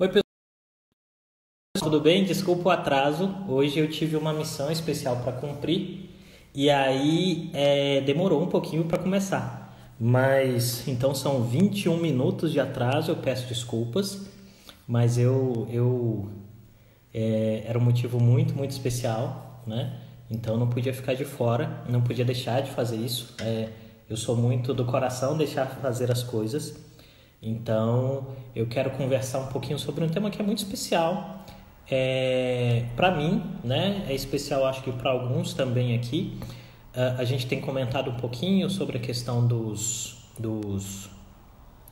Oi, pessoal, tudo bem? Desculpa o atraso. Hoje eu tive uma missão especial para cumprir e aí demorou um pouquinho para começar. Mas então são 21 minutos de atraso, eu peço desculpas, mas era um motivo muito, muito especial, né? Então não podia ficar de fora, não podia deixar de fazer isso. Eu sou muito do coração deixar fazer as coisas. Então eu quero conversar um pouquinho sobre um tema que é muito especial para mim, né? É especial, acho que para alguns também aqui. A gente tem comentado um pouquinho sobre a questão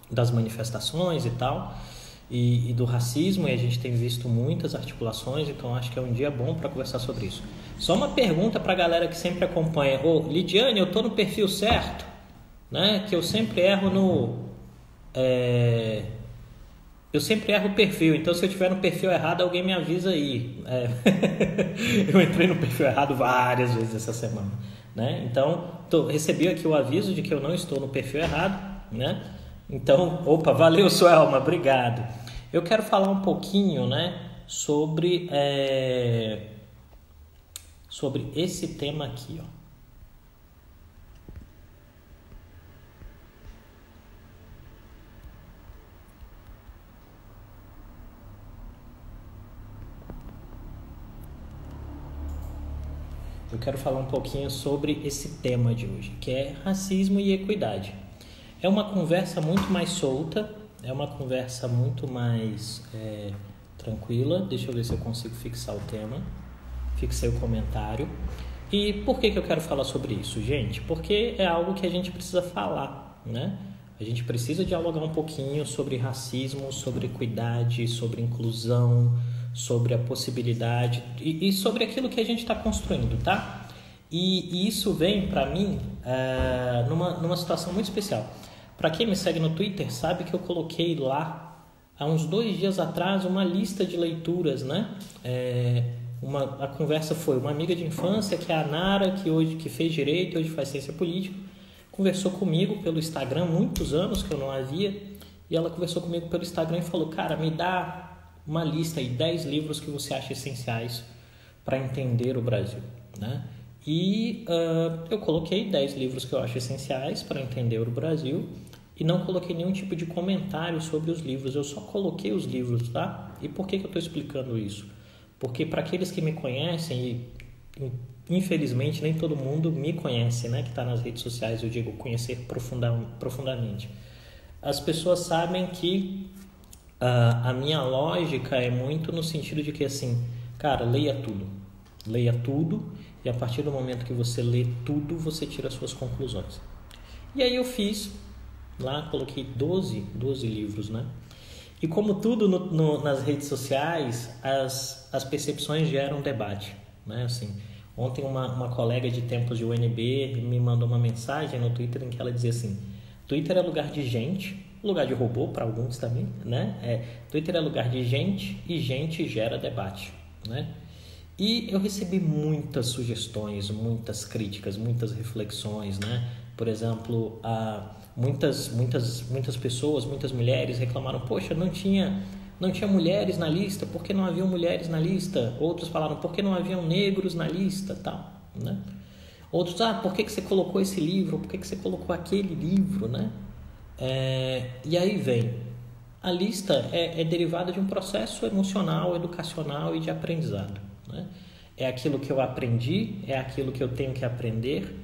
das manifestações e tal, e do racismo, e a gente tem visto muitas articulações, então acho que é um dia bom para conversar sobre isso. Só uma pergunta para a galera que sempre acompanha. Lidiane, eu tô no perfil certo? Né? Que eu sempre erro eu sempre erro o perfil, então se eu estiver no perfil errado, alguém me avisa aí. Eu entrei no perfil errado várias vezes essa semana, né? Então, recebi aqui o aviso de que eu não estou no perfil errado, né? Então, valeu, Suelma, obrigado. Eu quero falar um pouquinho, né, sobre esse tema aqui, ó. Eu quero falar um pouquinho sobre esse tema de hoje, que é racismo e equidade. É uma conversa muito mais solta, é uma conversa muito mais tranquila. Deixa eu ver se eu consigo fixar o tema. Fixei o comentário. E por que eu quero falar sobre isso, gente? Porque é algo que a gente precisa falar, né? A gente precisa dialogar um pouquinho sobre racismo, sobre equidade, sobre inclusão, sobre a possibilidade e sobre aquilo que a gente está construindo, tá? E isso vem para mim numa situação muito especial. Para quem me segue no Twitter sabe que eu coloquei lá há uns 2 dias atrás uma lista de leituras, né? A conversa foi uma amiga de infância, que é a Nara, que fez direito, hoje faz ciência política, conversou comigo pelo Instagram, muitos anos que eu não a via, e ela conversou comigo pelo Instagram e falou: cara, me dá uma lista aí, 10 livros que você acha essenciais para entender o Brasil, né? E eu coloquei 10 livros que eu acho essenciais para entender o Brasil e não coloquei nenhum tipo de comentário sobre os livros, eu só coloquei os livros, tá? E por que eu estou explicando isso? Porque para aqueles que me conhecem, e infelizmente nem todo mundo me conhece, né? Que está nas redes sociais, eu digo conhecer profundamente. As pessoas sabem que a minha lógica é muito no sentido de que, assim, cara, leia tudo e a partir do momento que você lê tudo, você tira as suas conclusões. E aí eu fiz lá, coloquei 12 livros, né? E como tudo nas redes sociais, as percepções geram debate, né? Assim, ontem uma colega de tempos de UNB me mandou uma mensagem no Twitter em que ela dizia assim: Twitter é lugar de gente, lugar de robô para alguns também, né? Twitter é lugar de gente e gente gera debate, né? E eu recebi muitas sugestões, muitas críticas, muitas reflexões, né? Por exemplo, muitas pessoas, muitas mulheres reclamaram: poxa, não tinha mulheres na lista, por que não haviam mulheres na lista? Outros falaram: por que não haviam negros na lista, tal, né? Outros: por que você colocou esse livro? Por que você colocou aquele livro, né? E aí vem, a lista é derivada de um processo emocional, educacional e de aprendizado, né? É aquilo que eu aprendi, é aquilo que eu tenho que aprender,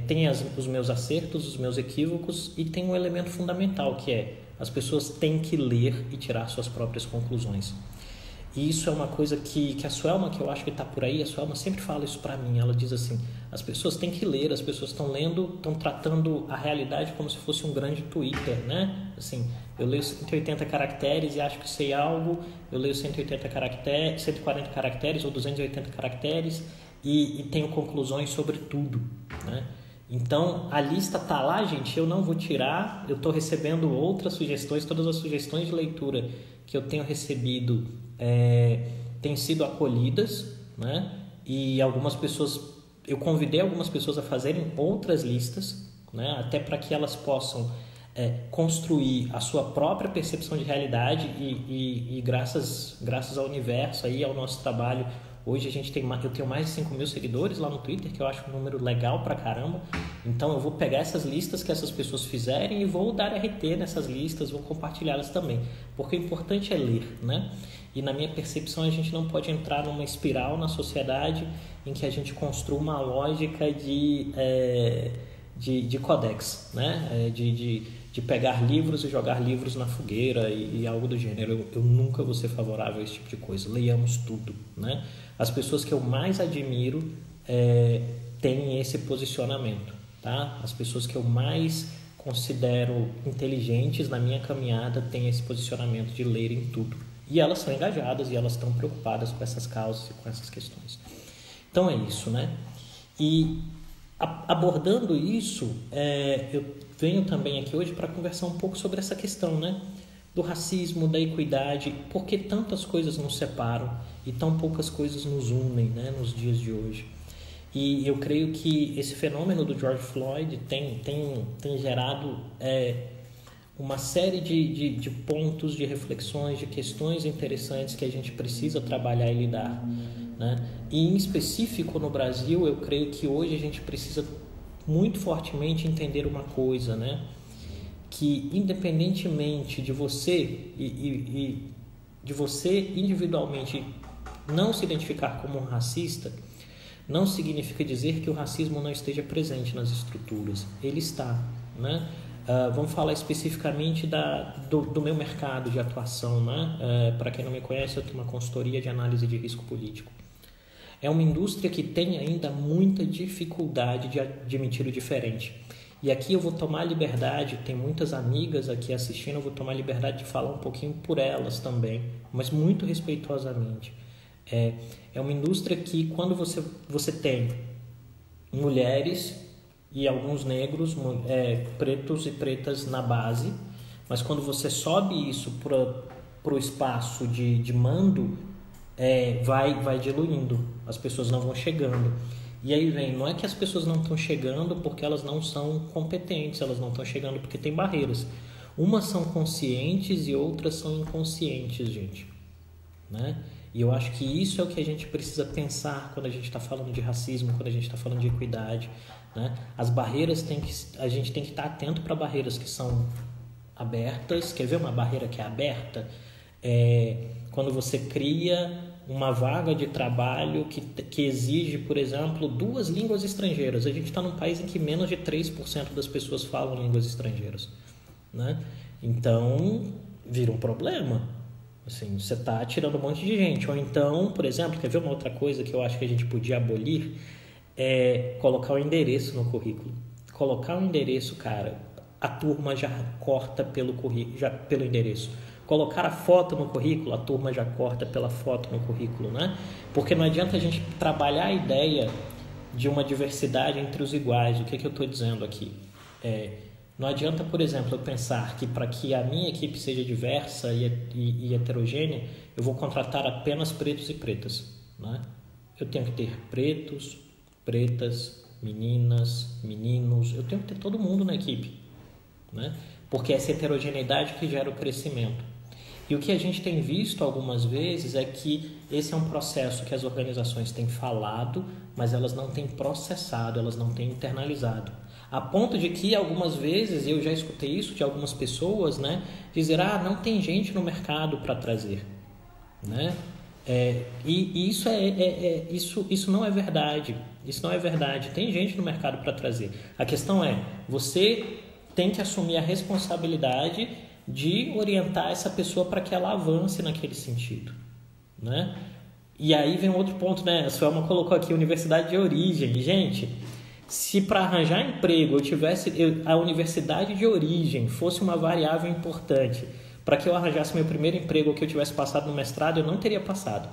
tem os meus acertos, os meus equívocos, e tem um elemento fundamental que é: as pessoas têm que ler e tirar suas próprias conclusões. E isso é uma coisa que a Suelma, que eu acho que está por aí, a Suelma sempre fala isso para mim. Ela diz assim: as pessoas têm que ler, as pessoas estão lendo, estão tratando a realidade como se fosse um grande Twitter, né? Assim, eu leio 180 caracteres e acho que sei algo, eu leio 180 caracteres, 140 caracteres ou 280 caracteres e tenho conclusões sobre tudo, né? Então, a lista tá lá, gente, eu não vou tirar, eu estou recebendo outras sugestões, todas as sugestões de leitura que eu tenho recebido têm sido acolhidas, né? E eu convidei algumas pessoas a fazerem outras listas, né? Até para que elas possam construir a sua própria percepção de realidade e graças ao universo, aí, ao nosso trabalho. Hoje eu tenho mais de 5 mil seguidores lá no Twitter, que eu acho um número legal pra caramba. Então eu vou pegar essas listas que essas pessoas fizerem e vou dar RT nessas listas, vou compartilhá-las também. Porque o importante é ler, né? E na minha percepção a gente não pode entrar numa espiral na sociedade em que a gente construa uma lógica de codex, né? De pegar livros e jogar livros na fogueira e algo do gênero. Eu nunca vou ser favorável a esse tipo de coisa. Leiamos tudo, né? As pessoas que eu mais admiro têm esse posicionamento, tá? As pessoas que eu mais considero inteligentes na minha caminhada têm esse posicionamento de lerem tudo. E elas são engajadas e elas estão preocupadas com essas causas e com essas questões. Então é isso, né? E abordando isso, eu venho também aqui hoje para conversar um pouco sobre essa questão, né? Do racismo, da equidade, por que tantas coisas nos separam e tão poucas coisas nos unem, né, nos dias de hoje. E eu creio que esse fenômeno do George Floyd tem gerado uma série de pontos, de reflexões, de questões interessantes que a gente precisa trabalhar e lidar, né? E em específico no Brasil, eu creio que hoje a gente precisa muito fortemente entender uma coisa, né? Que independentemente de você de você individualmente não se identificar como um racista, não significa dizer que o racismo não esteja presente nas estruturas. Ele está, né? Vamos falar especificamente do meu mercado de atuação, né? Para quem não me conhece, eu tenho uma consultoria de análise de risco político. É uma indústria que tem ainda muita dificuldade de admitir o diferente. E aqui eu vou tomar a liberdade, tem muitas amigas aqui assistindo, eu vou tomar a liberdade de falar um pouquinho por elas também, mas muito respeitosamente. É uma indústria que quando você tem mulheres e alguns negros, pretos e pretas na base, mas quando você sobe isso para o espaço de mando, vai diluindo, as pessoas não vão chegando. E aí não é que as pessoas não estão chegando porque elas não são competentes, elas não estão chegando porque tem barreiras. Umas são conscientes e outras são inconscientes, gente, né? E eu acho que isso é o que a gente precisa pensar quando a gente está falando de racismo, quando a gente está falando de equidade, né? As barreiras a gente tem que estar atento para barreiras que são abertas. Quer ver uma barreira que é aberta? Quando você cria uma vaga de trabalho que exige, por exemplo, 2 línguas estrangeiras. A gente está num país em que menos de 3% das pessoas falam línguas estrangeiras, né? Então, vira um problema. Assim, você está tirando um monte de gente. Ou então, por exemplo, quer ver uma outra coisa que eu acho que a gente podia abolir? Colocar o endereço no currículo. Colocar o endereço, cara, a turma já corta pelo endereço. Colocar a foto no currículo, a turma já corta pela foto no currículo, né? Porque não adianta a gente trabalhar a ideia de uma diversidade entre os iguais. O que eu estou dizendo aqui? Não adianta, por exemplo, eu pensar que para que a minha equipe seja diversa e heterogênea, eu vou contratar apenas pretos e pretas, né? Eu tenho que ter pretos, pretas, meninas, meninos, eu tenho que ter todo mundo na equipe, né? Porque é essa heterogeneidade que gera o crescimento. E o que a gente tem visto algumas vezes é que esse é um processo que as organizações têm falado, mas elas não têm processado, elas não têm internalizado. A ponto de que algumas vezes, eu já escutei isso de algumas pessoas, né, dizer, não tem gente no mercado para trazer, né? E isso não é verdade. Isso não é verdade. Tem gente no mercado para trazer. A questão é, você tem que assumir a responsabilidade de orientar essa pessoa para que ela avance naquele sentido, né? E aí vem outro ponto, né? A Suelma colocou aqui universidade de origem. Gente, se para arranjar emprego a universidade de origem fosse uma variável importante para que eu arranjasse meu primeiro emprego ou que eu tivesse passado no mestrado, eu não teria passado,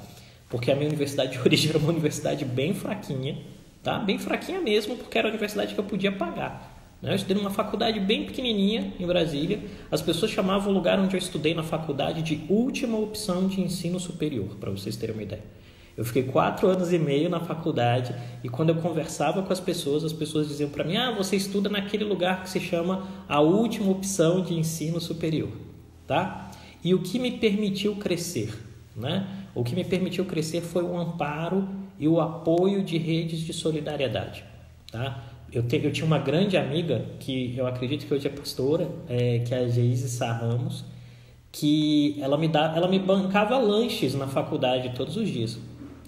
porque a minha universidade de origem era uma universidade bem fraquinha, tá? Bem fraquinha mesmo, porque era a universidade que eu podia pagar. Eu estudei numa faculdade bem pequenininha em Brasília. As pessoas chamavam o lugar onde eu estudei na faculdade de última opção de ensino superior, para vocês terem uma ideia. Eu fiquei 4 anos e meio na faculdade e quando eu conversava com as pessoas diziam para mim: você estuda naquele lugar que se chama a última opção de ensino superior, tá? E o que me permitiu crescer, né? O que me permitiu crescer foi o amparo e o apoio de redes de solidariedade, tá? Eu tinha uma grande amiga, que eu acredito que hoje é pastora, que é a Geise Sá Ramos, que ela me bancava lanches na faculdade todos os dias.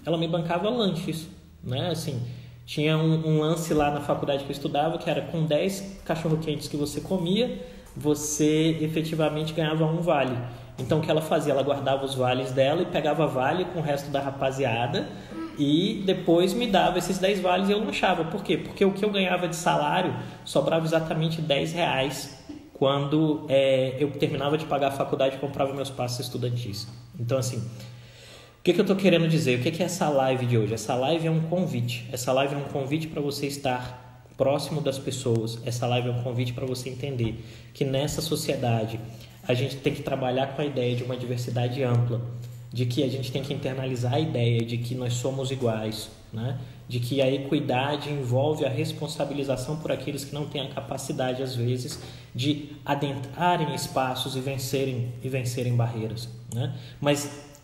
Ela me bancava lanches, né? Assim, tinha um lance lá na faculdade que eu estudava, que era com 10 cachorro-quentes que você comia, você efetivamente ganhava um vale. Então, o que ela fazia? Ela guardava os vales dela e pegava vale com o resto da rapaziada e depois me dava esses 10 vales e eu lanchava. Por quê? Porque o que eu ganhava de salário sobrava exatamente R$10 quando eu terminava de pagar a faculdade e comprava meus passes estudantis. Então, assim, o que eu estou querendo dizer? O que é essa live de hoje? Essa live é um convite. Essa live é um convite para você estar próximo das pessoas. Essa live é um convite para você entender que nessa sociedade a gente tem que trabalhar com a ideia de uma diversidade ampla, de que a gente tem que internalizar a ideia de que nós somos iguais, né? De que a equidade envolve a responsabilização por aqueles que não têm a capacidade, às vezes, de adentrarem espaços e vencerem barreiras, né?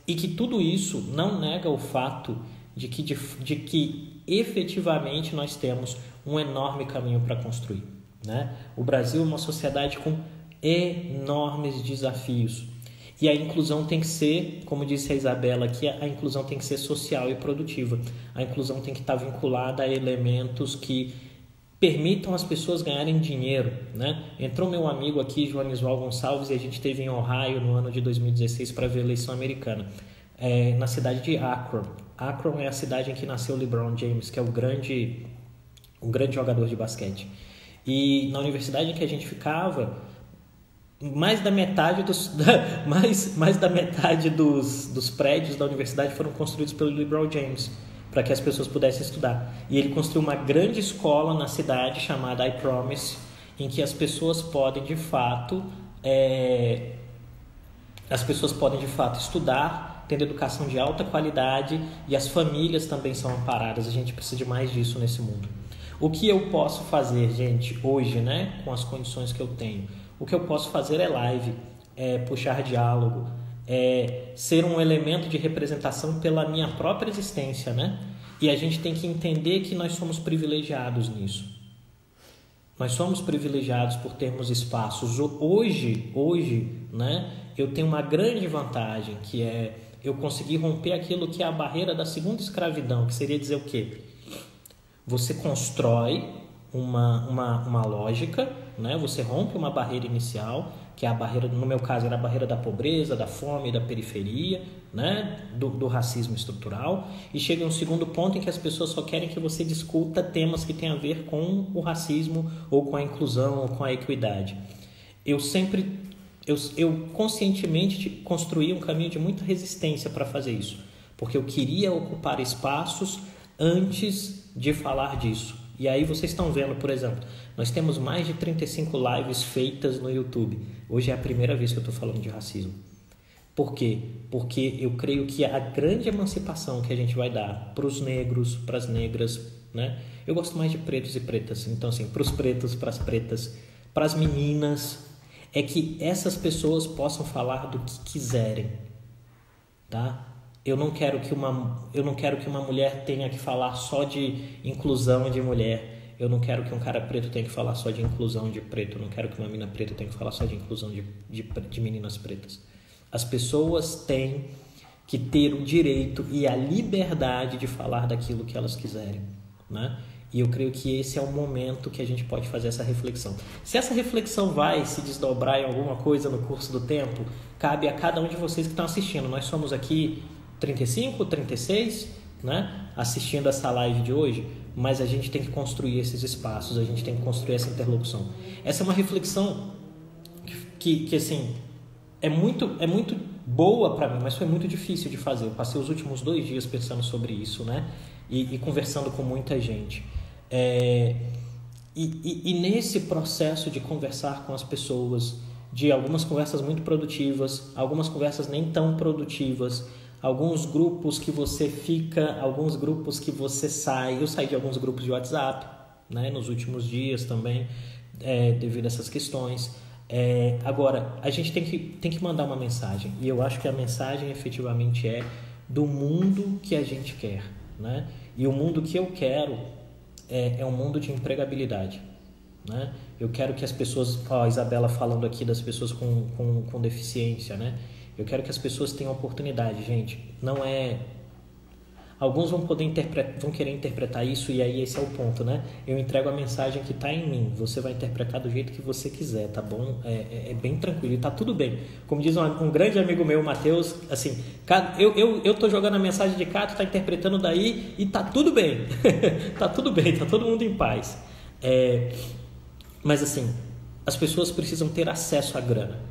E que tudo isso não nega o fato de que efetivamente nós temos um enorme caminho para construir, né? O Brasil é uma sociedade com enormes desafios e a inclusão tem que ser, como disse a Isabela aqui, a inclusão tem que ser social e produtiva. A inclusão tem que estar vinculada a elementos que permitam as pessoas ganharem dinheiro, né? Entrou meu amigo aqui, Joanisval Gonçalves, e a gente esteve em Ohio no ano de 2016 para ver a eleição americana, na cidade de Akron. Akron é a cidade em que nasceu o LeBron James, que é um grande jogador de basquete. E na universidade em que a gente ficava, mais da metade dos prédios da universidade foram construídos pelo LeBron James, para que as pessoas pudessem estudar. E ele construiu uma grande escola na cidade chamada I Promise, em que as pessoas podem de fato estudar, tendo educação de alta qualidade, e as famílias também são amparadas. A gente precisa de mais disso nesse mundo. O que eu posso fazer, gente, hoje, né, com as condições que eu tenho? O que eu posso fazer é live, puxar diálogo, ser um elemento de representação pela minha própria existência, né? E a gente tem que entender que nós somos privilegiados nisso. Nós somos privilegiados por termos espaços. Hoje, né, eu tenho uma grande vantagem, que é eu conseguir romper aquilo que é a barreira da segunda escravidão, que seria dizer o quê? Você constrói uma lógica, né? Você rompe uma barreira inicial, que é a barreira, no meu caso, era a barreira da pobreza, da fome, da periferia, né? do racismo estrutural, e chega um segundo ponto em que as pessoas só querem que você discuta temas que têm a ver com o racismo, ou com a inclusão, ou com a equidade. Eu conscientemente construí um caminho de muita resistência para fazer isso, porque eu queria ocupar espaços antes de falar disso. E aí vocês estão vendo, por exemplo, nós temos mais de 35 lives feitas no YouTube. Hoje é a primeira vez que eu estou falando de racismo. Por quê? Porque eu creio que a grande emancipação que a gente vai dar para os negros, para as negras, né? Eu gosto mais de pretos e pretas, então assim, para os pretos, para as pretas, para as meninas, é que essas pessoas possam falar do que quiserem, tá? Eu não quero que uma mulher tenha que falar só de inclusão de mulher. Eu não quero que um cara preto tenha que falar só de inclusão de preto. Eu não quero que uma menina preta tenha que falar só de inclusão de meninas pretas. As pessoas têm que ter o direito e a liberdade de falar daquilo que elas quiserem, né? E eu creio que esse é o momento que a gente pode fazer essa reflexão. Se essa reflexão vai se desdobrar em alguma coisa no curso do tempo, cabe a cada um de vocês que estão assistindo. Nós somos aqui 35, 36, né, assistindo essa live de hoje, mas a gente tem que construir esses espaços, a gente tem que construir essa interlocução. Essa é uma reflexão que assim, é muito boa para mim, mas foi muito difícil de fazer. Eu passei os últimos 2 dias pensando sobre isso, né, e conversando com muita gente. E nesse processo de conversar com as pessoas, de algumas conversas muito produtivas, algumas conversas nem tão produtivas, alguns grupos que você fica, alguns grupos que você sai. Eu saí de alguns grupos de WhatsApp, né, nos últimos dias também, devido a essas questões. Agora, a gente tem que mandar uma mensagem, e eu acho que a mensagem efetivamente é do mundo que a gente quer, né? E o mundo que eu quero é um mundo de empregabilidade, né? Eu quero que as pessoas, a Isabela falando aqui das pessoas com deficiência, né? Eu quero que as pessoas tenham oportunidade, gente. Não é... Alguns vão querer interpretar isso, e aí esse é o ponto, né? Eu entrego a mensagem que está em mim. Você vai interpretar do jeito que você quiser, tá bom? É bem tranquilo e tá tudo bem. Como diz um grande amigo meu, Matheus, assim, eu tô jogando a mensagem de cá, tu tá interpretando daí e tá tudo bem. Tá tudo bem, tá todo mundo em paz. Mas assim, as pessoas precisam ter acesso à grana.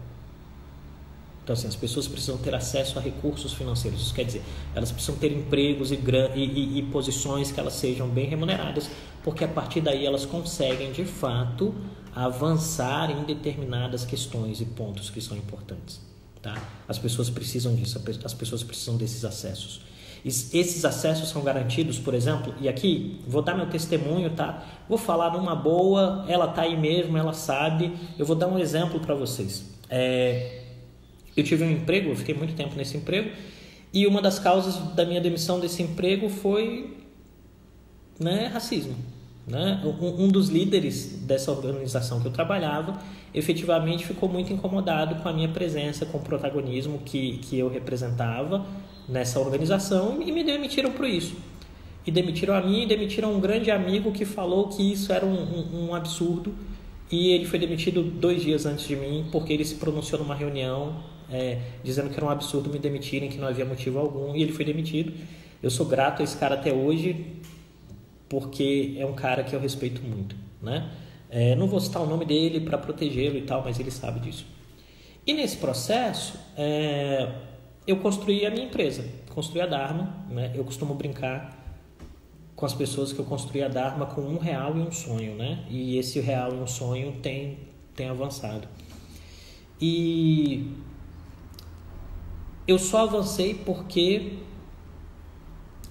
Então, assim, as pessoas precisam ter acesso a recursos financeiros. Isso quer dizer, elas precisam ter empregos e posições que elas sejam bem remuneradas, porque a partir daí elas conseguem, de fato, avançar em determinadas questões e pontos que são importantes. Tá? As pessoas precisam disso, as pessoas precisam desses acessos. Esses acessos são garantidos, por exemplo, e aqui vou dar meu testemunho, tá? Vou falar numa boa, ela tá aí mesmo, ela sabe. Eu vou dar um exemplo para vocês. Eu tive um emprego, eu fiquei muito tempo nesse emprego, e uma das causas da minha demissão desse emprego foi, né, racismo. Né? Um dos líderes dessa organização que eu trabalhava efetivamente ficou muito incomodado com a minha presença, com o protagonismo que eu representava nessa organização, e me demitiram por isso. E demitiram a mim, e demitiram um grande amigo que falou que isso era um absurdo, e ele foi demitido 2 dias antes de mim, porque ele se pronunciou numa reunião dizendo que era um absurdo me demitirem, que não havia motivo algum, e ele foi demitido. Eu sou grato a esse cara até hoje, porque é um cara que eu respeito muito, né? Não vou citar o nome dele para protegê-lo e tal, mas ele sabe disso. E nesse processo, eu construí a minha empresa, construí a Dharma, né? Eu costumo brincar com as pessoas que eu construí a Dharma com R$1 e um sonho, né? E esse R$1 e um sonho tem avançado. E eu só avancei porque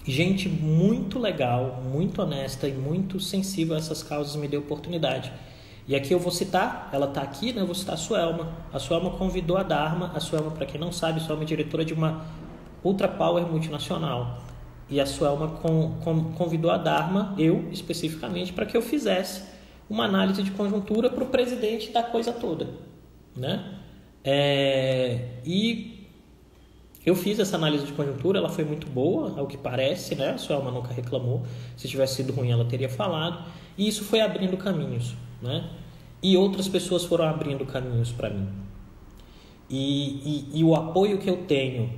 gente muito legal, muito honesta e muito sensível a essas causas me deu oportunidade. E aqui eu vou citar, ela está aqui, né? Eu vou citar a Suelma. A Suelma convidou a Dharma. A Suelma, para quem não sabe, a Suelma é diretora de uma ultra power multinacional. E a Suelma convidou a Dharma, eu especificamente, para que eu fizesse uma análise de conjuntura para o presidente da coisa toda, né? E eu fiz essa análise de conjuntura, ela foi muito boa, ao que parece, né? A Suelma nunca reclamou. Se tivesse sido ruim, ela teria falado. E isso foi abrindo caminhos, né? E outras pessoas foram abrindo caminhos para mim. E o apoio que eu tenho,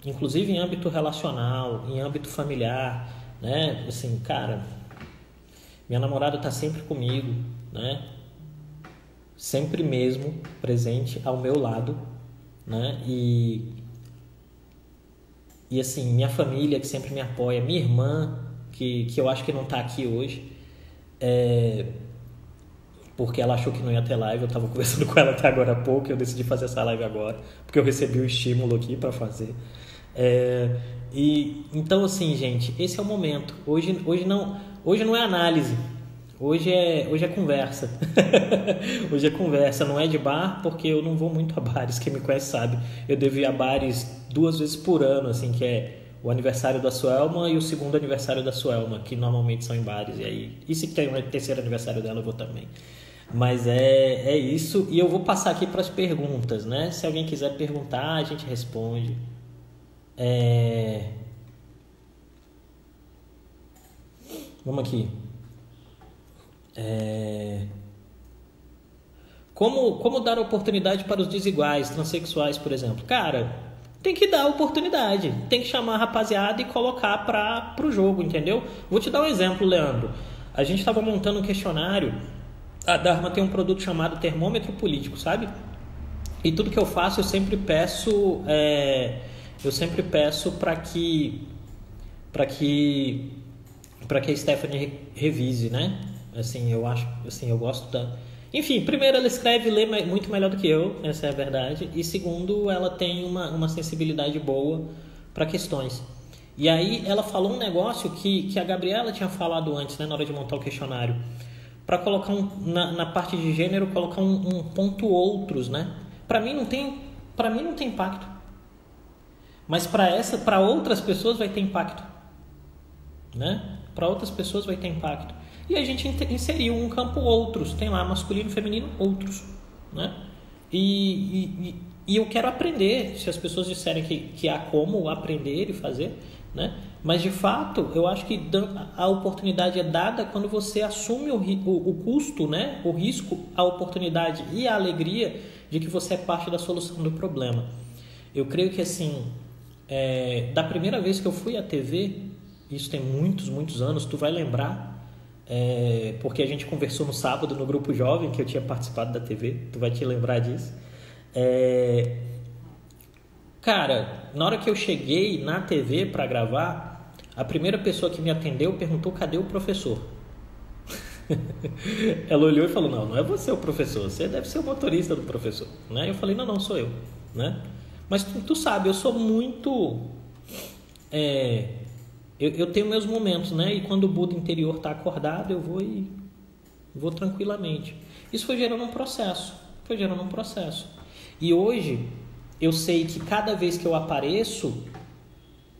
inclusive em âmbito relacional, em âmbito familiar, né? Assim, cara, minha namorada está sempre comigo, né? Sempre mesmo presente ao meu lado, né? E assim, minha família que sempre me apoia, minha irmã, que eu acho que não está aqui hoje, porque ela achou que não ia ter live. Eu estava conversando com ela até agora há pouco, eu decidi fazer essa live agora, porque eu recebi o estímulo aqui para fazer. Então assim, gente, esse é o momento. Hoje não é análise, hoje é conversa. Hoje é conversa, não é de bar, porque eu não vou muito a bares, quem me conhece sabe. Eu devo ir a bares 2 vezes por ano, assim, que é o aniversário da Suelma e o segundo aniversário da Suelma, que normalmente são em bares. E se tem um terceiro aniversário dela, eu vou também. Mas é isso, e eu vou passar aqui para as perguntas, né? Se alguém quiser perguntar, a gente responde. Vamos aqui. Como dar oportunidade para os desiguais, transexuais, por exemplo? Cara, tem que dar oportunidade, tem que chamar a rapaziada e colocar para o jogo, entendeu? Vou te dar um exemplo, Leandro. A gente estava montando um questionário. A Dharma tem um produto chamado termômetro político, sabe? E tudo que eu faço, eu sempre peço para que a Stephanie revise, né? Assim, eu acho, assim, eu gosto da... Enfim, primeiro, ela escreve e lê muito melhor do que eu, essa é a verdade. E segundo, ela tem uma sensibilidade boa para questões. E aí ela falou um negócio que a Gabriela tinha falado antes, né, na hora de montar o questionário. Para colocar na parte de gênero, colocar um ponto outros, né? Para mim não tem impacto. Mas para outras pessoas vai ter impacto, né? Para outras pessoas vai ter impacto. E a gente inseriu um campo outros, tem lá masculino, feminino, outros, né? E eu quero aprender, se as pessoas disserem que há como aprender e fazer, né? Mas de fato, eu acho que a oportunidade é dada quando você assume o custo, né? O risco, a oportunidade e a alegria de que você é parte da solução do problema. Eu creio que assim, da primeira vez que eu fui à TV, isso tem muitos anos, tu vai lembrar, porque a gente conversou no sábado no grupo jovem que eu tinha participado da TV, tu vai te lembrar disso. Cara, na hora que eu cheguei na TV para gravar, a primeira pessoa que me atendeu perguntou: cadê o professor? Ela olhou e falou: não é você o professor, você deve ser o motorista do professor, né? Eu falei: não, sou eu, né? Mas tu sabe, eu sou muito... Eu tenho meus momentos, né? E quando o Buda interior está acordado, eu vou tranquilamente. Isso foi gerando um processo. E hoje, eu sei que cada vez que eu apareço,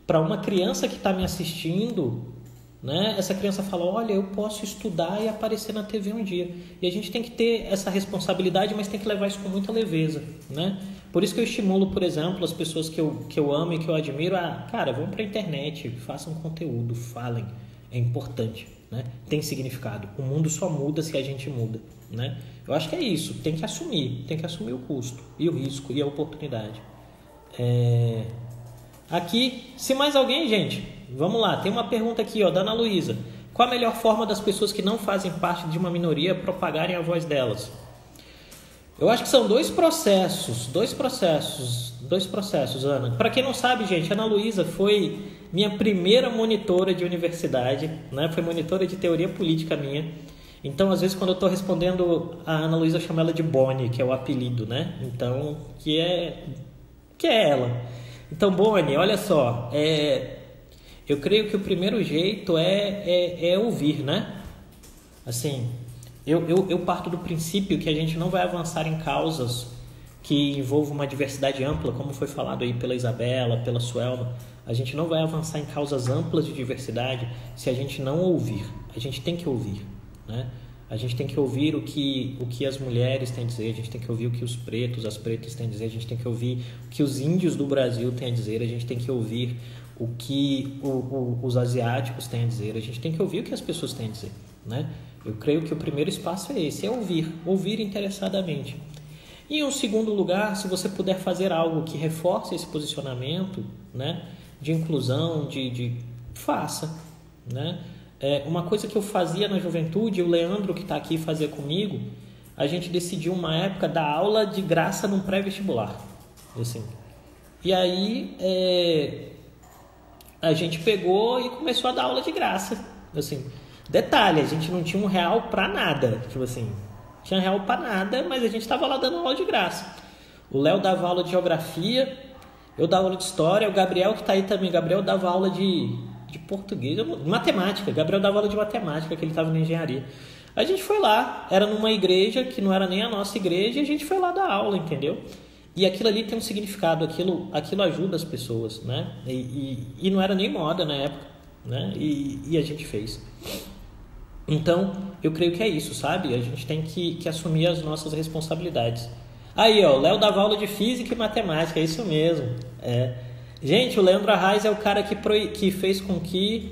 para uma criança que está me assistindo, né? Essa criança fala: olha, eu posso estudar e aparecer na TV um dia. E a gente tem que ter essa responsabilidade, mas tem que levar isso com muita leveza, né? Por isso que eu estimulo, por exemplo, as pessoas que eu amo e que eu admiro cara, vão para a internet, façam conteúdo, falem. É importante, né? Tem significado. O mundo só muda se a gente muda, né? Eu acho que é isso. Tem que assumir o custo e o risco e a oportunidade. Aqui, se mais alguém, gente, vamos lá. Tem uma pergunta aqui, da Ana Luísa. Qual a melhor forma das pessoas que não fazem parte de uma minoria propagarem a voz delas? Eu acho que são dois processos, Ana. Para quem não sabe, gente, a Ana Luísa foi minha primeira monitora de universidade, né? Foi monitora de teoria política minha. Então, às vezes, quando eu estou respondendo, a Ana Luísa chama ela de Bonnie, que é o apelido, né? Então, que é ela. Então, Bonnie, olha só, eu creio que o primeiro jeito é ouvir, né? Assim... Eu parto do princípio que a gente não vai avançar em causas que envolvam uma diversidade ampla, como foi falado aí pela Isabela, pela Suelma. A gente não vai avançar em causas amplas de diversidade se a gente não ouvir. A gente tem que ouvir, né? A gente tem que ouvir o que as mulheres têm a dizer, a gente tem que ouvir o que os pretos, as pretas têm a dizer, a gente tem que ouvir o que os índios do Brasil têm a dizer, a gente tem que ouvir o que os asiáticos têm a dizer, a gente tem que ouvir o que as pessoas têm a dizer, né? Eu creio que o primeiro espaço é esse, é ouvir interessadamente. E em um segundo lugar, se você puder fazer algo que reforce esse posicionamento, né, de inclusão, faça, né? Uma coisa que eu fazia na juventude, o Leandro que está aqui fazia comigo, a gente decidiu uma época dar aula de graça num pré-vestibular, assim. E aí a gente pegou e começou a dar aula de graça, assim. Detalhe, a gente não tinha R$1 pra nada, tipo assim, tinha R$1 pra nada, mas a gente estava lá dando aula de graça. O Léo dava aula de geografia, eu dava aula de história, o Gabriel que tá aí também, Gabriel dava aula de português, matemática, Gabriel dava aula de matemática, que ele estava na engenharia. A gente foi lá, era numa igreja que não era nem a nossa igreja, e a gente foi lá dar aula, entendeu? E aquilo ali tem um significado, aquilo ajuda as pessoas, né? E não era nem moda na época, né? E a gente fez. Então, eu creio que é isso, sabe? A gente tem que assumir as nossas responsabilidades. Aí, o Léo dava aula de física e matemática, é isso mesmo. Gente, o Leandro Arraes é o cara que fez com que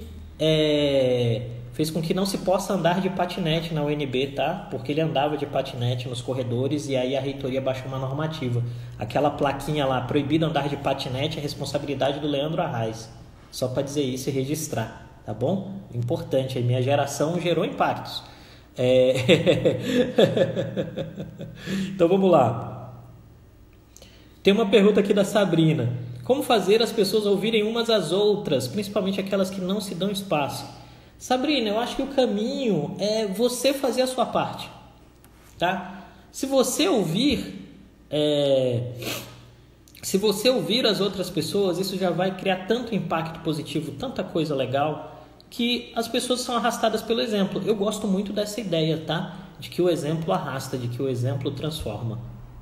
não se possa andar de patinete na UNB, tá? Porque ele andava de patinete nos corredores e aí a reitoria baixou uma normativa. Aquela plaquinha lá, proibido andar de patinete, é responsabilidade do Leandro Arraes. Só para dizer isso e registrar. Tá bom? Importante, a minha geração gerou impactos. Então vamos lá. Tem uma pergunta aqui da Sabrina. Como fazer as pessoas ouvirem umas às outras, principalmente aquelas que não se dão espaço? Sabrina, eu acho que o caminho é você fazer a sua parte, tá? Se você ouvir, se você ouvir as outras pessoas, isso já vai criar tanto impacto positivo, tanta coisa legal, que as pessoas são arrastadas pelo exemplo. Eu gosto muito dessa ideia, tá? De que o exemplo arrasta, de que o exemplo transforma,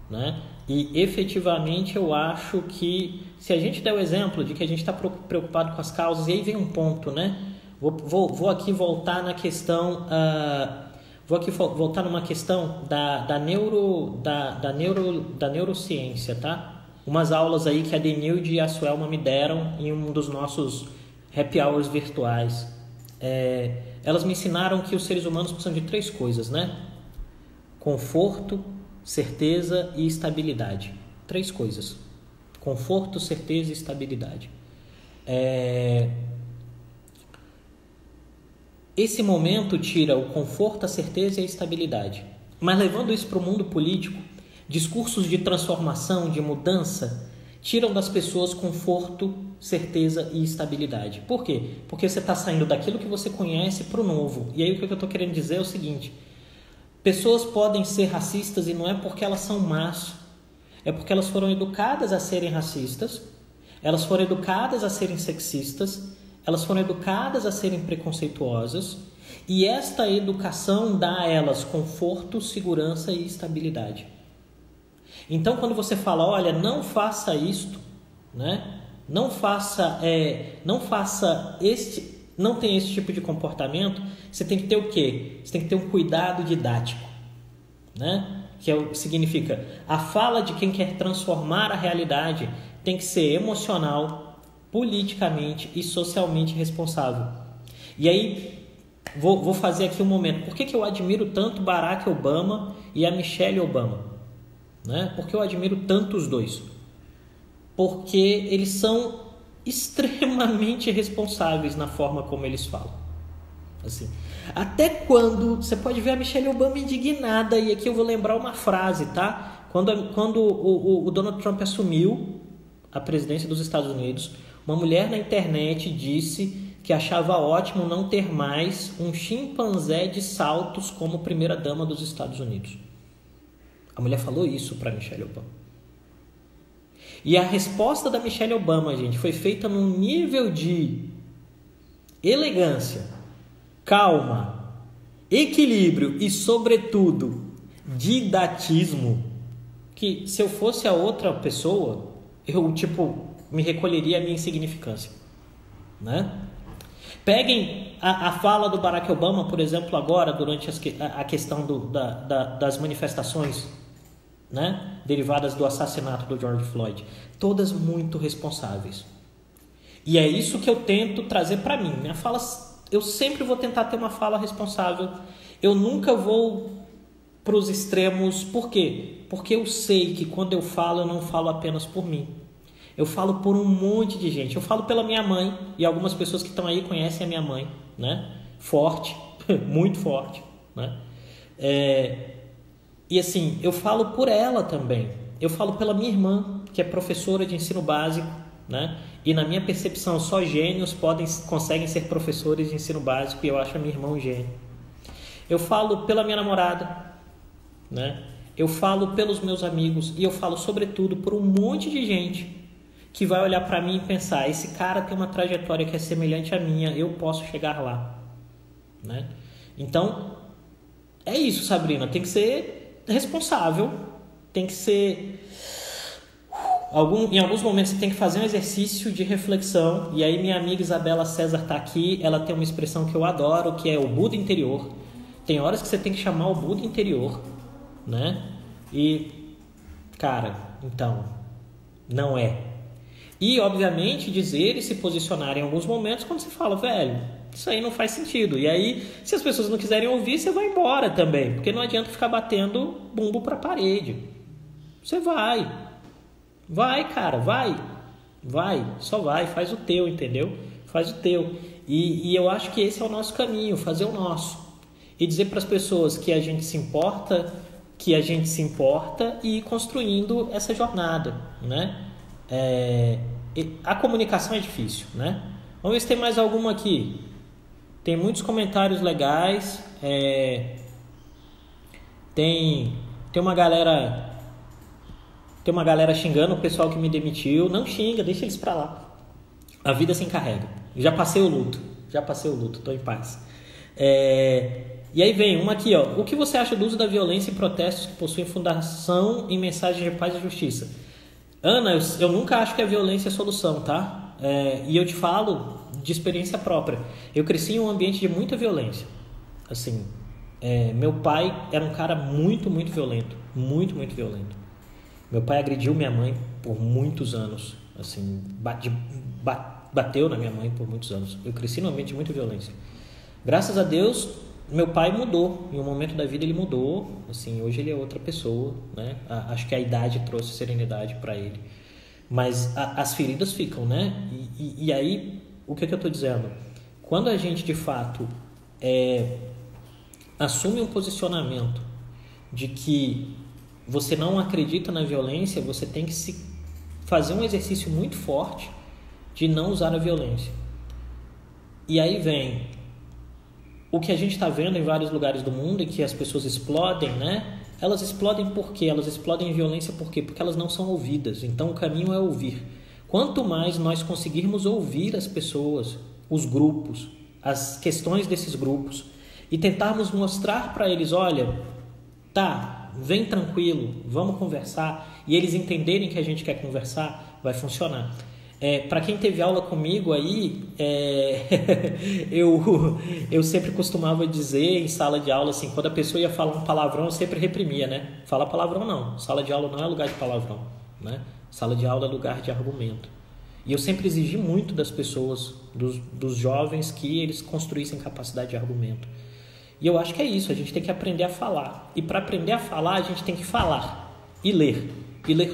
né? E efetivamente eu acho que se a gente der o exemplo de que a gente está preocupado com as causas, e aí vem um ponto, né? Vou aqui voltar na questão, voltar numa questão da neurociência, tá? Umas aulas aí que a Denilde e a Suelma me deram em um dos nossos happy hours virtuais. Elas me ensinaram que os seres humanos precisam de 3 coisas, né? Conforto, certeza e estabilidade. 3 coisas. Conforto, certeza e estabilidade. Esse momento tira o conforto, a certeza e a estabilidade. Mas levando isso para o mundo político, discursos de transformação, de mudança, tiram das pessoas conforto, certeza e estabilidade. Por quê? Porque você está saindo daquilo que você conhece para o novo. E aí o que eu estou querendo dizer é o seguinte: pessoas podem ser racistas e não é porque elas são más, é porque elas foram educadas a serem racistas, elas foram educadas a serem sexistas, elas foram educadas a serem preconceituosas, e esta educação dá a elas conforto, segurança e estabilidade. Então, quando você fala, olha, não faça isto, né? Não tenha esse tipo de comportamento, você tem que ter o quê? Você tem que ter um cuidado didático, né? Que significa, a fala de quem quer transformar a realidade tem que ser emocional, politicamente e socialmente responsável. E aí, vou fazer aqui um momento. Por que eu admiro tanto Barack Obama e a Michelle Obama? Né? Porque eu admiro tanto os dois. Porque eles são extremamente responsáveis na forma como eles falam. Assim, até quando você pode ver a Michelle Obama indignada, e aqui eu vou lembrar uma frase, tá? Quando o Donald Trump assumiu a presidência dos Estados Unidos, uma mulher na internet disse que achava ótimo não ter mais um chimpanzé de saltos como primeira-dama dos Estados Unidos. A mulher falou isso para Michelle Obama. E a resposta da Michelle Obama, gente, foi feita num nível de elegância, calma, equilíbrio e, sobretudo, didatismo, que se eu fosse a outra pessoa, eu, me recolheria a minha insignificância, né? Peguem a fala do Barack Obama, por exemplo, agora, durante a questão das manifestações, né, derivadas do assassinato do George Floyd. Todas muito responsáveis. E é isso que eu tento trazer para mim. Minha fala, eu sempre vou tentar ter uma fala responsável. Eu nunca vou para os extremos. Por quê? Porque eu sei que quando eu não falo apenas por mim. Eu falo por um monte de gente. Eu falo pela minha mãe, e algumas pessoas que estão aí conhecem a minha mãe, né? Forte, muito forte, né? E assim, eu falo por ela também. Eu falo pela minha irmã, que é professora de ensino básico, né? E na minha percepção, só gênios conseguem ser professores de ensino básico, e eu acho a minha irmã um gênio. Eu falo pela minha namorada, né? Eu falo pelos meus amigos, e eu falo sobretudo por um monte de gente que vai olhar para mim e pensar, esse cara tem uma trajetória que é semelhante à minha, eu posso chegar lá, né? Então, é isso, Sabrina, tem que ser responsável, tem que ser... Em alguns momentos você tem que fazer um exercício de reflexão, e aí minha amiga Isabela César está aqui, ela tem uma expressão que eu adoro, que é o Buda interior. Tem horas que você tem que chamar o Buda interior, né? E, cara, então, não é. E, obviamente, dizer e se posicionar em alguns momentos quando você fala, velho, isso aí não faz sentido. E aí, se as pessoas não quiserem ouvir, você vai embora também. Porque não adianta ficar batendo bumbo para a parede. Você vai. Vai, cara, vai. Vai, só vai. Faz o teu, entendeu? Faz o teu. E eu acho que esse é o nosso caminho, fazer o nosso. E dizer para as pessoas que a gente se importa, e ir construindo essa jornada, né? A comunicação é difícil, né? Vamos ver se tem mais alguma aqui. Tem muitos comentários legais. Tem uma galera Tem uma galera xingando o pessoal que me demitiu. Não xinga, deixa eles pra lá. A vida se encarrega. Já passei o luto, tô em paz. E aí vem uma aqui, ó. O que você acha do uso da violência em protestos que possuem fundação em mensagens de paz e justiça? Ana, eu nunca acho que a violência é a solução, tá? E eu te falo de experiência própria. Eu cresci em um ambiente de muita violência. Assim, meu pai era um cara muito, muito violento. Muito, muito violento. Meu pai agrediu minha mãe por muitos anos. Assim, bateu na minha mãe por muitos anos. Eu cresci num ambiente de muita violência. Graças a Deus, meu pai mudou. Em um momento da vida ele mudou. Assim, hoje ele é outra pessoa, né? Acho que a idade trouxe serenidade para ele. Mas as feridas ficam, né? E aí, o que eu estou dizendo? Quando a gente, de fato, assume um posicionamento de que você não acredita na violência, você tem que fazer um exercício muito forte de não usar a violência. E aí vem o que a gente está vendo em vários lugares do mundo, em que as pessoas explodem, né? Elas explodem por quê? Elas explodem em violência por quê? Porque elas não são ouvidas. Então o caminho é ouvir. Quanto mais nós conseguirmos ouvir as pessoas, os grupos, as questões desses grupos, e tentarmos mostrar para eles, olha, tá, vem tranquilo, vamos conversar, e eles entenderem que a gente quer conversar, vai funcionar. Para quem teve aula comigo aí, eu sempre costumava dizer em sala de aula, assim, quando a pessoa ia falar um palavrão, eu sempre reprimia, né? Fala palavrão não, sala de aula não é lugar de palavrão, né? Sala de aula é lugar de argumento. E eu sempre exigi muito das pessoas, dos jovens, que eles construíssem capacidade de argumento. E eu acho que é isso, a gente tem que aprender a falar. E para aprender a falar, a gente tem que falar e ler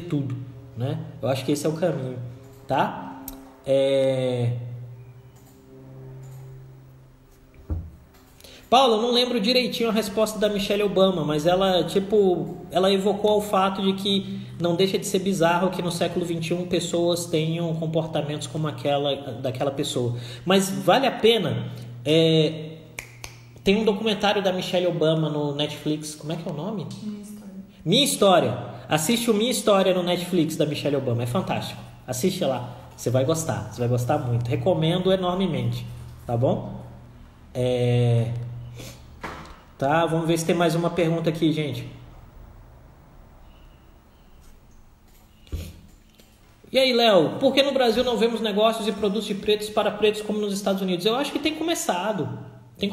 tudo, né? Eu acho que esse é o caminho, tá? Paulo, eu não lembro direitinho a resposta da Michelle Obama, mas ela evocou o fato de que não deixa de ser bizarro que no século XXI pessoas tenham comportamentos como daquela pessoa. Mas vale a pena. Tem um documentário da Michelle Obama no Netflix. Como é que é o nome? Minha História. Assiste o Minha História no Netflix da Michelle Obama. É fantástico. Assiste lá. Você vai gostar muito. Recomendo enormemente. Tá bom? Tá, vamos ver se tem mais uma pergunta aqui, gente. E aí, Léo, por que no Brasil não vemos negócios e produtos de pretos para pretos como nos Estados Unidos? Eu acho que tem começado, tem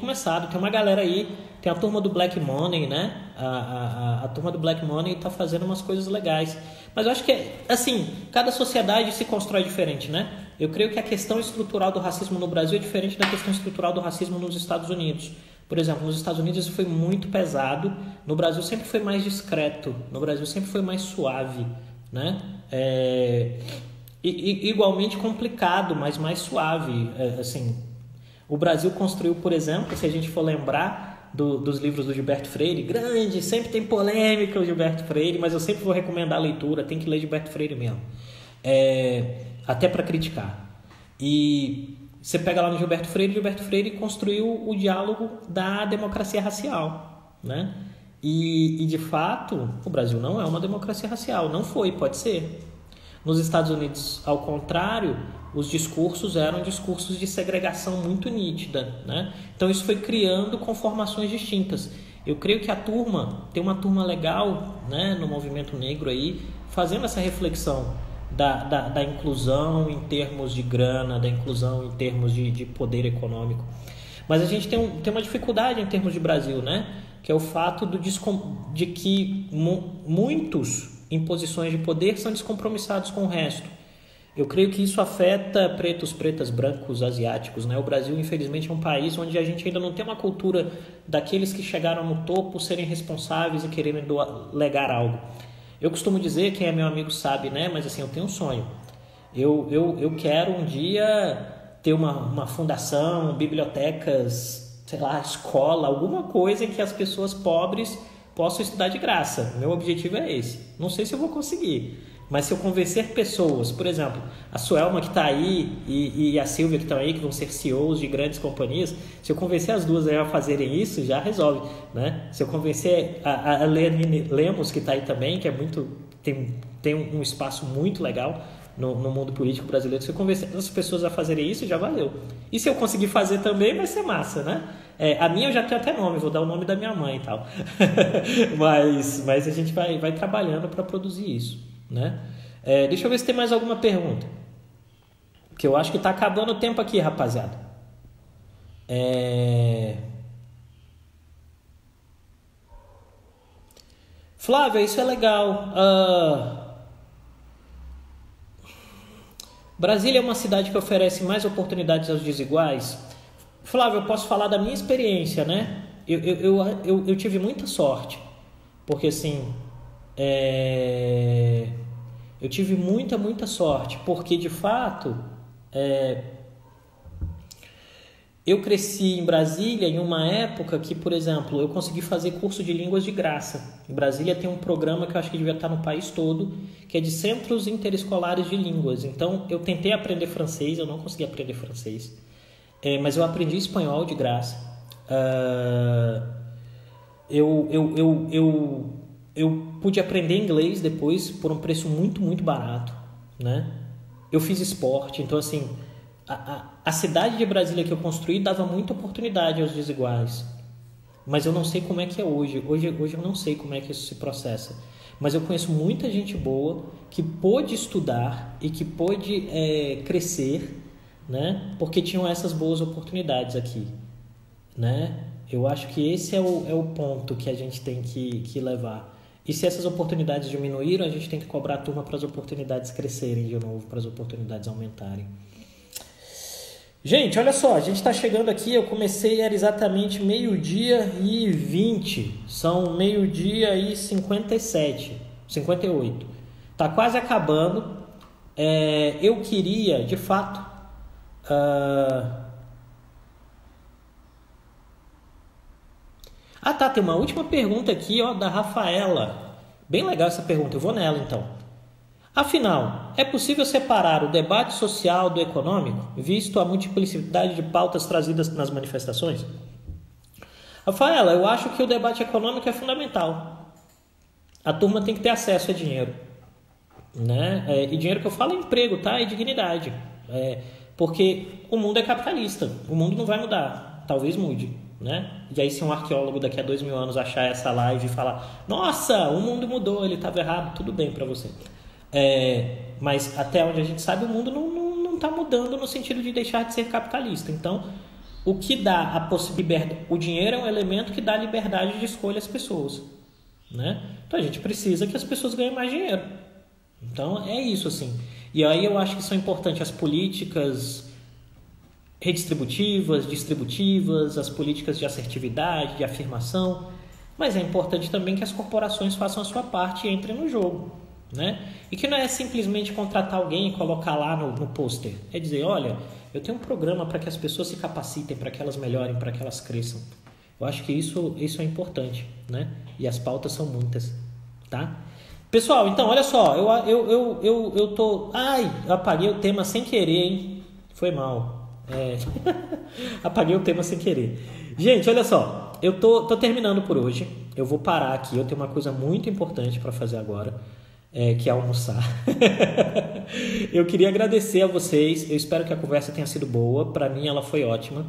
uma galera aí, tem a turma do Black Money, né? A turma do Black Money está fazendo umas coisas legais. Mas eu acho que, assim, cada sociedade se constrói diferente, né? Eu creio que a questão estrutural do racismo no Brasil é diferente da questão estrutural do racismo nos Estados Unidos. Por exemplo, nos Estados Unidos isso foi muito pesado, no Brasil sempre foi mais discreto, no Brasil sempre foi mais suave, né? Igualmente complicado, mas mais suave. Assim, o Brasil construiu, por exemplo, se a gente for lembrar dos livros do Gilberto Freire, grande, sempre tem polêmica o Gilberto Freire, mas eu sempre vou recomendar a leitura, tem que ler Gilberto Freire mesmo, até para criticar. E você pega lá no Gilberto Freire construiu o diálogo da democracia racial, né? E de fato, o Brasil não é uma democracia racial, não foi, pode ser. Nos Estados Unidos, ao contrário, os discursos eram discursos de segregação muito nítida, né? Então isso foi criando conformações distintas. Eu creio que tem uma turma legal, né, no movimento negro aí, fazendo essa reflexão da inclusão em termos de grana, da inclusão em termos de poder econômico. Mas a gente tem uma dificuldade em termos de Brasil, né? Que é o fato de que muitos em posições de poder são descompromissados com o resto. Eu creio que isso afeta pretos, pretas, brancos, asiáticos, né? O Brasil, infelizmente, é um país onde a gente ainda não tem uma cultura daqueles que chegaram no topo serem responsáveis e quererem legar algo. Eu costumo dizer, quem é meu amigo sabe, né? Mas assim, eu tenho um sonho. Eu quero um dia ter uma fundação, bibliotecas, sei lá, escola, alguma coisa em que as pessoas pobres possam estudar de graça. Meu objetivo é esse. Não sei se eu vou conseguir, mas se eu convencer pessoas, por exemplo, a Suelma que está aí e a Silvia que estão aí, que vão ser CEOs de grandes companhias, se eu convencer as duas a fazerem isso, já resolve, né? Se eu convencer a Leanine Lemos, que está aí também, que é muito tem um espaço muito legal no mundo político brasileiro. Se eu convencer as pessoas a fazerem isso, já valeu. E se eu conseguir fazer também, vai ser massa, né? A minha eu já tenho até nome, vou dar o nome da minha mãe e tal. mas a gente vai trabalhando para produzir isso, né? Deixa eu ver se tem mais alguma pergunta. Porque eu acho que está acabando o tempo aqui, rapaziada. Flávia, isso é legal. Brasília é uma cidade que oferece mais oportunidades aos desiguais? Flávio, eu posso falar da minha experiência, né? Eu tive muita sorte, porque assim, eu tive muita sorte, porque de fato, eu cresci em Brasília em uma época que, por exemplo, eu consegui fazer curso de línguas de graça. Em Brasília tem um programa que eu acho que devia estar no país todo, que é de Centros Interescolares de Línguas. Então, eu tentei aprender francês, eu não consegui aprender francês. Mas eu aprendi espanhol de graça. Eu pude aprender inglês depois por um preço muito barato, né? Eu fiz esporte, então assim, a cidade de Brasília que eu construí dava muita oportunidade aos desiguais. Mas eu não sei como é que é hoje. Hoje eu não sei como é que isso se processa. Mas eu conheço muita gente boa que pôde estudar e que pôde crescer, né? Porque tinham essas boas oportunidades aqui, né? Eu acho que esse é o ponto que a gente tem que levar. E se essas oportunidades diminuíram, a gente tem que cobrar a turma para as oportunidades crescerem de novo, para as oportunidades aumentarem. Gente, olha só, a gente está chegando aqui, eu comecei, era exatamente 12:20, são 12:57, 58. Tá quase acabando. Eu queria, de fato, tem uma última pergunta aqui, ó, da Rafaela. Bem legal essa pergunta, eu vou nela então. Afinal, é possível separar o debate social do econômico, visto a multiplicidade de pautas trazidas nas manifestações? Rafaela, eu acho que o debate econômico é fundamental. A turma tem que ter acesso a dinheiro, né? E dinheiro que eu falo é emprego, tá? E dignidade. Porque o mundo é capitalista, o mundo não vai mudar, talvez mude, né? E aí se um arqueólogo daqui a 2000 anos achar essa live e falar: nossa, o mundo mudou, ele estava errado, tudo bem para você. Mas até onde a gente sabe, o mundo não está mudando no sentido de deixar de ser capitalista. Então, o que dá a possibilidade, o dinheiro é um elemento que dá liberdade de escolha às pessoas, né? Então a gente precisa que as pessoas ganhem mais dinheiro. Então é isso assim. E aí eu acho que são importantes as políticas redistributivas, distributivas, as políticas de assertividade, de afirmação, mas é importante também que as corporações façam a sua parte e entrem no jogo, né? E que não é simplesmente contratar alguém e colocar lá no pôster. É dizer, olha, eu tenho um programa para que as pessoas se capacitem, para que elas melhorem, para que elas cresçam. Eu acho que isso é importante, né? E as pautas são muitas, tá? Pessoal, então, olha só, eu tô... Ai, eu apaguei o tema sem querer, hein? Foi mal. Apaguei o tema sem querer. Gente, olha só, eu tô terminando por hoje. Eu vou parar aqui, eu tenho uma coisa muito importante para fazer agora, que é almoçar. Eu queria agradecer a vocês. Eu espero que a conversa tenha sido boa. Para mim ela foi ótima.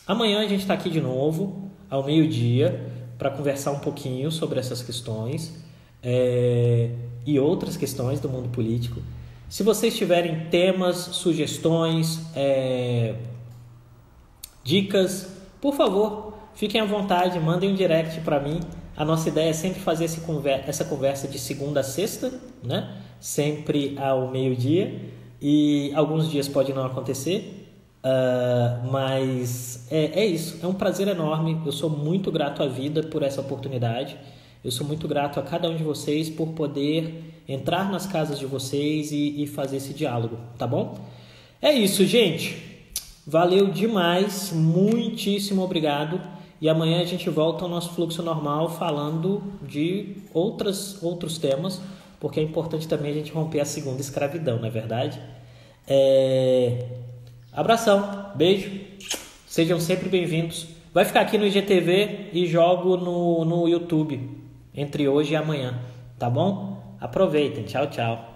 Amanhã a gente está aqui de novo ao meio-dia para conversar um pouquinho sobre essas questões e outras questões do mundo político. Se vocês tiverem temas, sugestões, dicas, por favor, fiquem à vontade, mandem um direct para mim. A nossa ideia é sempre fazer essa conversa de segunda a sexta, né? Sempre ao meio-dia, e alguns dias pode não acontecer, mas é isso, é um prazer enorme. Eu sou muito grato à vida por essa oportunidade. Eu sou muito grato a cada um de vocês por poder entrar nas casas de vocês e fazer esse diálogo, tá bom? É isso, gente. Valeu demais, muitíssimo obrigado. E amanhã a gente volta ao nosso fluxo normal falando de outros temas, porque é importante também a gente romper a segunda escravidão, não é verdade? Abração, beijo, sejam sempre bem-vindos. Vai ficar aqui no IGTV e jogo no YouTube entre hoje e amanhã, tá bom? Aproveitem. Tchau, tchau.